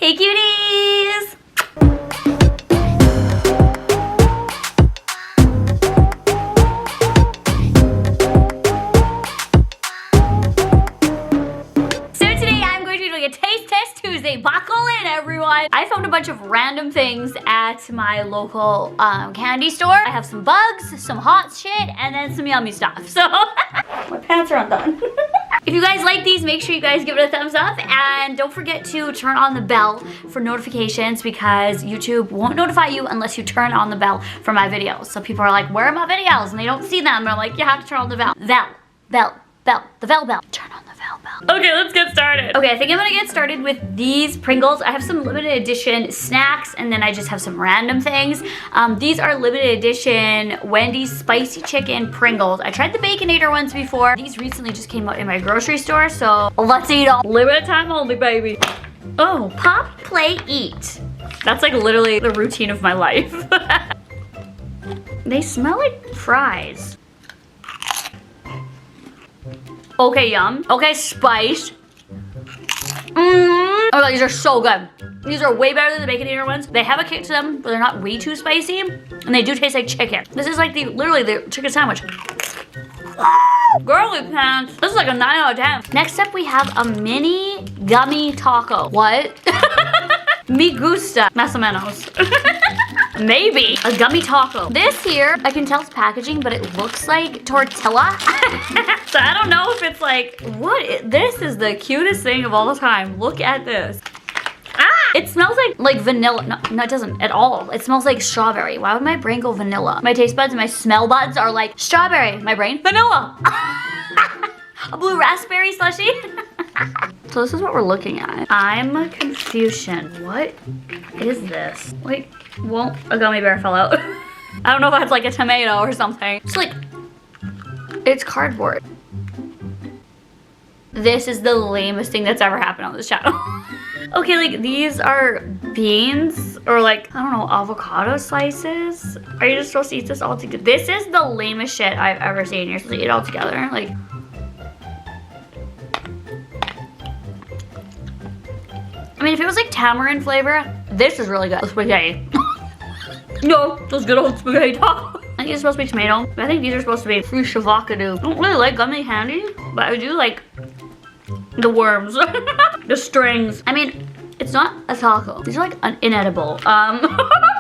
Hey cuties! So today I'm going to be doing a Taste Test Tuesday. Buckle in, everyone! I found a bunch of random things at my local candy store. I have some bugs, some hot shit, and then some yummy stuff. So my pants are undone. If you guys like these, make sure you guys give it a thumbs up, and don't forget to turn on the bell for notifications because YouTube won't notify you unless you turn on the bell for my videos. So people are like, where are my videos? And they don't see them, and I'm like, you have to turn on the bell. Bell. Turn on the bell. Okay, let's get started. Okay, I think I'm gonna get started with these Pringles. I have some limited edition snacks, and then I just have some random things. These are limited edition Wendys spicy chicken Pringles. I tried the Baconator ones before. These recently just came out in my grocery store, so let's eat them. Limited time only, baby. Oh, pop, play, eat. That's like literally the routine of my life. They smell like fries. Okay, yum. Okay, spice. Oh god, these are so good. These are way better than the Baconator ones. They have a kick to them, but they're not way too spicy. And they do taste like chicken. This is like literally the chicken sandwich. Girly pants. This is like a 9 out of 10. Next up, we have a mini gummy taco. What? Me gusta. Más o menos. Maybe a gummy taco. This here, I can tell it's packaging, but it looks like tortilla. So I don't know if it's like, this is the cutest thing of all time. Look at this. Ah! It smells like vanilla. No, it doesn't at all. It smells like strawberry. Why would my brain go vanilla? My taste buds and my smell buds are like strawberry. My brain, vanilla. A blue raspberry slushie. So this is what we're looking at. I'm Confucian. What is this? Wait, well, a gummy bear fell out. I don't know if that's like a tomato or something. It's like, it's cardboard. This is the lamest thing that's ever happened on this channel. Okay, like these are beans or like, I don't know, avocado slices. Are you just supposed to eat this all together? This is the lamest shit I've ever seen. You're supposed to eat it all together. Like, I mean, if it was like tamarind flavor, this is really good. Spaghetti. No, those good old spaghetti tacos. I think it's supposed to be tomato. I think these are supposed to be fish avocado. I don't really like gummy candy, but I do like the worms, the strings. I mean, it's not a taco. These are like inedible.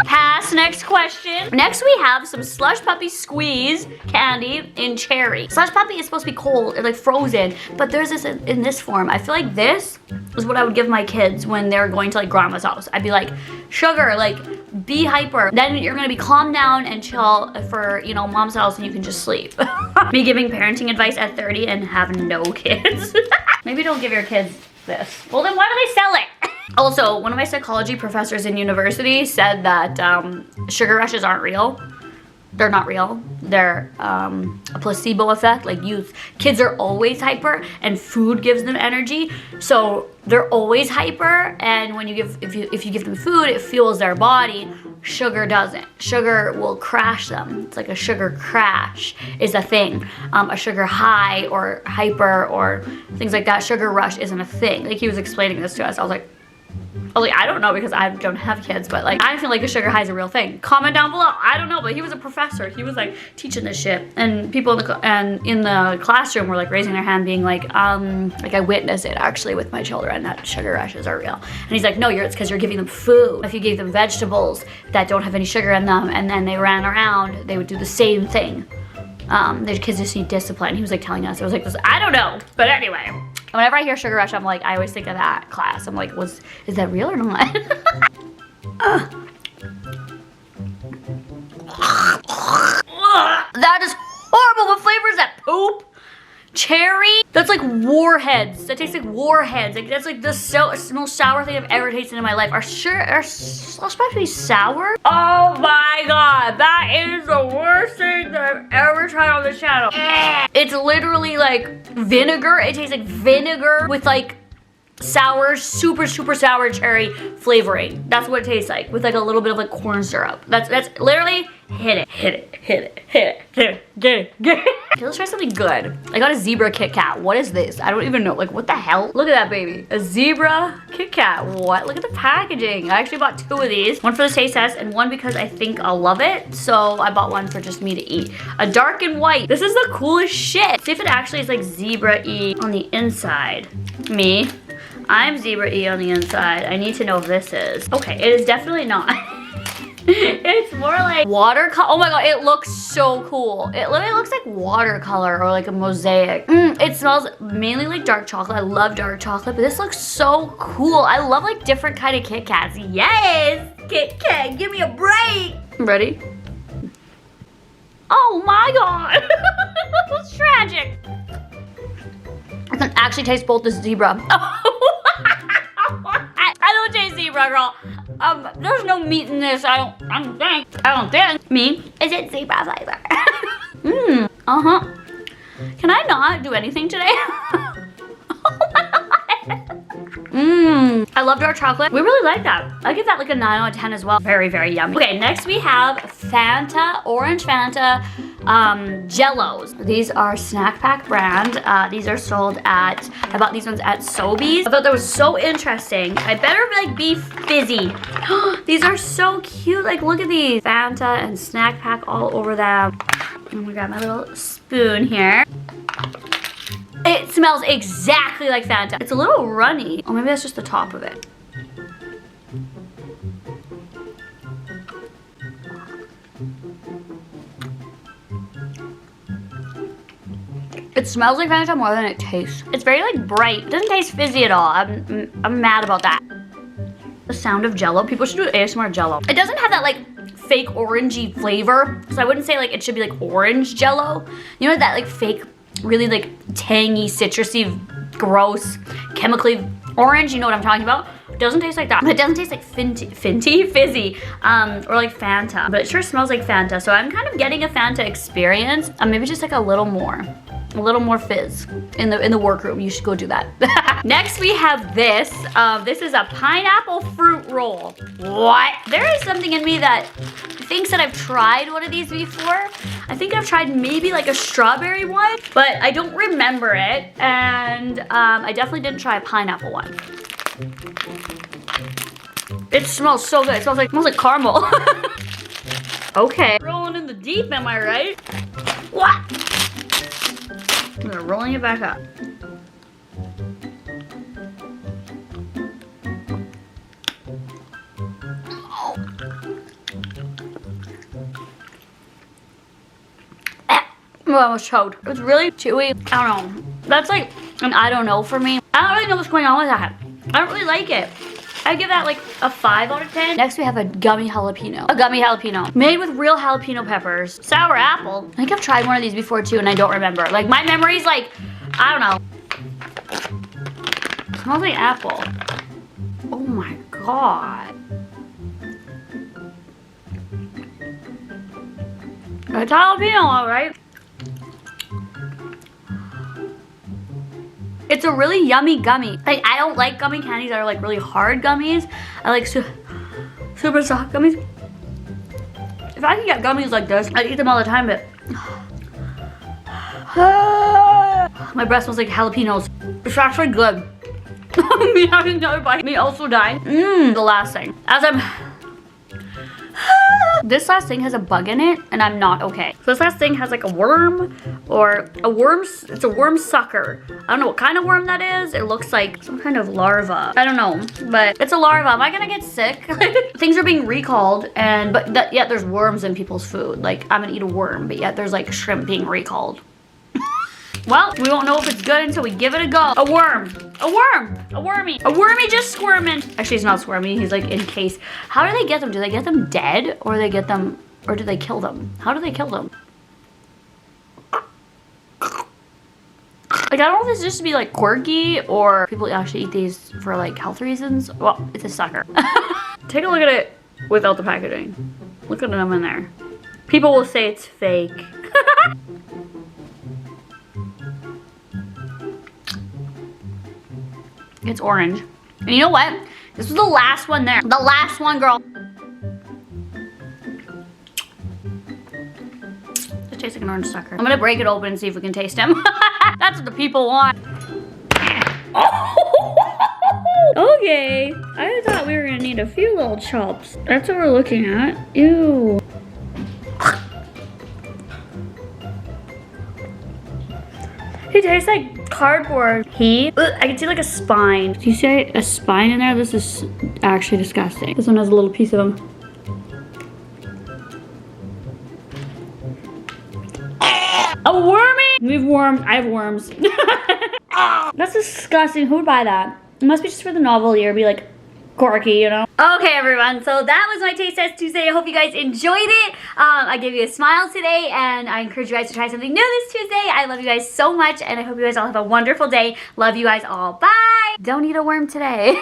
Pass, next question. Next we have some Slush Puppy Squeeze candy in cherry. Slush Puppy is supposed to be cold or like frozen, but there's this in this form. I feel like this is what I would give my kids when they're going to like grandma's house. I'd be like, sugar, like be hyper. Then you're gonna be calm down and chill for, you know, mom's house and you can just sleep. Me giving parenting advice at 30 and have no kids. Maybe don't give your kids this. Well then why do they sell it? Also, one of my psychology professors in university said that sugar rushes aren't real. They're not real. They're a placebo effect. Like kids are always hyper and food gives them energy. So they're always hyper, and when if you give them food, it fuels their body. Sugar doesn't. Sugar will crash them. It's like a sugar crash is a thing. A sugar high or hyper or things like that. Sugar rush isn't a thing. Like he was explaining this to us. I was like, I don't know because I don't have kids, but like I feel like a sugar high is a real thing. Comment down below. I don't know, but he was a professor. He was like teaching this shit, and people in the classroom were like raising their hand, being like I witnessed it actually with my children that sugar rushes are real. And he's like, no, it's because you're giving them food. If you gave them vegetables that don't have any sugar in them, and then they ran around, they would do the same thing. Their kids just need discipline. He was like telling us. It was like this. I don't know, but anyway. Whenever I hear sugar rush, I'm like, I always think of that class. I'm like, is that real or not? That is horrible. What flavor is that? Poop? Cherry? That's like warheads. That tastes like warheads. Like that's like the most sour thing I've ever tasted in my life. Are Slush Puppies sour? Oh my god, that is the worst thing that I've ever tried on this channel. It's literally like vinegar. It tastes like vinegar with like sour, super sour cherry flavoring. That's what it tastes like, with like a little bit of like corn syrup. That's literally hit it. Okay, let's try something good. I got a zebra Kit Kat. What is this? I don't even know. Like, what the hell? Look at that baby. A zebra Kit Kat. What? Look at the packaging. I actually bought 2 of these. One for the taste test and one because I think I'll love it. So I bought one for just me to eat. A dark and white. This is the coolest shit. See if it actually is like zebra-y on the inside. Me. I'm zebra-y on the inside. I need to know if this is. Okay, it is definitely not. It's more like watercolor. Oh my god, it looks so cool. It literally looks like watercolor or like a mosaic. It smells mainly like dark chocolate. I love dark chocolate, but this looks so cool. I love like different kind of Kit Kats. Yes, Kit Kat, give me a break. Ready? Oh my god, that's tragic. I can actually taste both the zebra. I don't taste zebra, girl. There's no meat in this. I don't think. Me? Is it zebra flavor? Can I not do anything today? I love dark chocolate. We really like that. I give that like a 9 out of 10 as well. Very yummy. Okay, next we have Fanta, Orange Fanta Jellos. These are Snack Pack brand. These are sold at, I bought these ones at Sobeys. I thought that was so interesting. I better like be fizzy. These are so cute. Like, look at these. Fanta and Snack Pack all over them. I'm gonna grab my little spoon here. It smells exactly like Fanta. It's a little runny. Oh, maybe that's just the top of it. It smells like Fanta more than it tastes. It's very like bright. It doesn't taste fizzy at all. I'm mad about that. The sound of Jello. People should do ASMR Jello. It doesn't have that like fake orangey flavor. So I wouldn't say like it should be like orange Jello. You know that like fake, really like tangy, citrusy, gross, chemically orange, you know what I'm talking about? It doesn't taste like that. But it doesn't taste like fizzy, or like Fanta. But it sure smells like Fanta. So I'm kind of getting a Fanta experience. Maybe just like a little more fizz in the workroom. You should go do that. Next we have this. This is a pineapple fruit roll. What? There is something in me that thinks that I've tried one of these before. I think I've tried maybe like a strawberry one, but I don't remember it. And I definitely didn't try a pineapple one. It smells so good. It smells like caramel. Okay. Rolling in the deep, am I right? What? We're rolling it back up. Oh, I almost choked. It was really chewy. I don't know. That's like an I don't know for me. I don't really know what's going on with that. I don't really like it. I give that like a 5 out of 10. Next we have a Gummy Jalapeno. A Gummy Jalapeno. Made with real jalapeno peppers. Sour apple. I think I've tried one of these before too and I don't remember. Like my memory's like, I don't know. It smells like apple. Oh my god. It's jalapeno, alright. It's a really yummy gummy. Like, I don't like gummy candies that are like really hard gummies. I like super soft gummies. If I could get gummies like this, I'd eat them all the time, but my breath smells like jalapenos. It's actually good. Me having another bite, me also dying. The last thing. This last thing has a bug in it and I'm not okay. So this last thing has like a worm or it's a worm sucker. I don't know what kind of worm that is. It looks like some kind of larva. I don't know, but it's a larva. Am I gonna get sick? Things are being recalled but yet there's worms in people's food. Like I'm gonna eat a worm, but yet there's like shrimp being recalled. Well, we won't know if it's good until we give it a go. A worm, a worm, a wormy just squirming. Actually, he's not squirmy, he's like encased. How do they get them? Do they get them dead or do they kill them? How do they kill them? Like, I don't know if this is just to be like quirky or people actually eat these for like health reasons. Well, it's a sucker. Take a look at it without the packaging. Look at them in there. People will say it's fake. It's orange. And you know what? This was the last one there. The last one, girl. It tastes like an orange sucker. I'm gonna break it open and see if we can taste him. That's what the people want. Okay. I thought we were gonna need a few little chops. That's what we're looking at. Ew. It tastes like cardboard. I can see like a spine. Do you see a spine in there? This is actually disgusting. This one has a little piece of them. A wormy? We have worms. I have worms. That's disgusting. Who would buy that? It must be just for the novelty or be like quirky, you know? Okay, everyone. So that was my Taste Test Tuesday. I hope you guys enjoyed it. I gave you a smile today, and I encourage you guys to try something new this Tuesday. I love you guys so much, and I hope you guys all have a wonderful day. Love you guys all. Bye. Don't eat a worm today.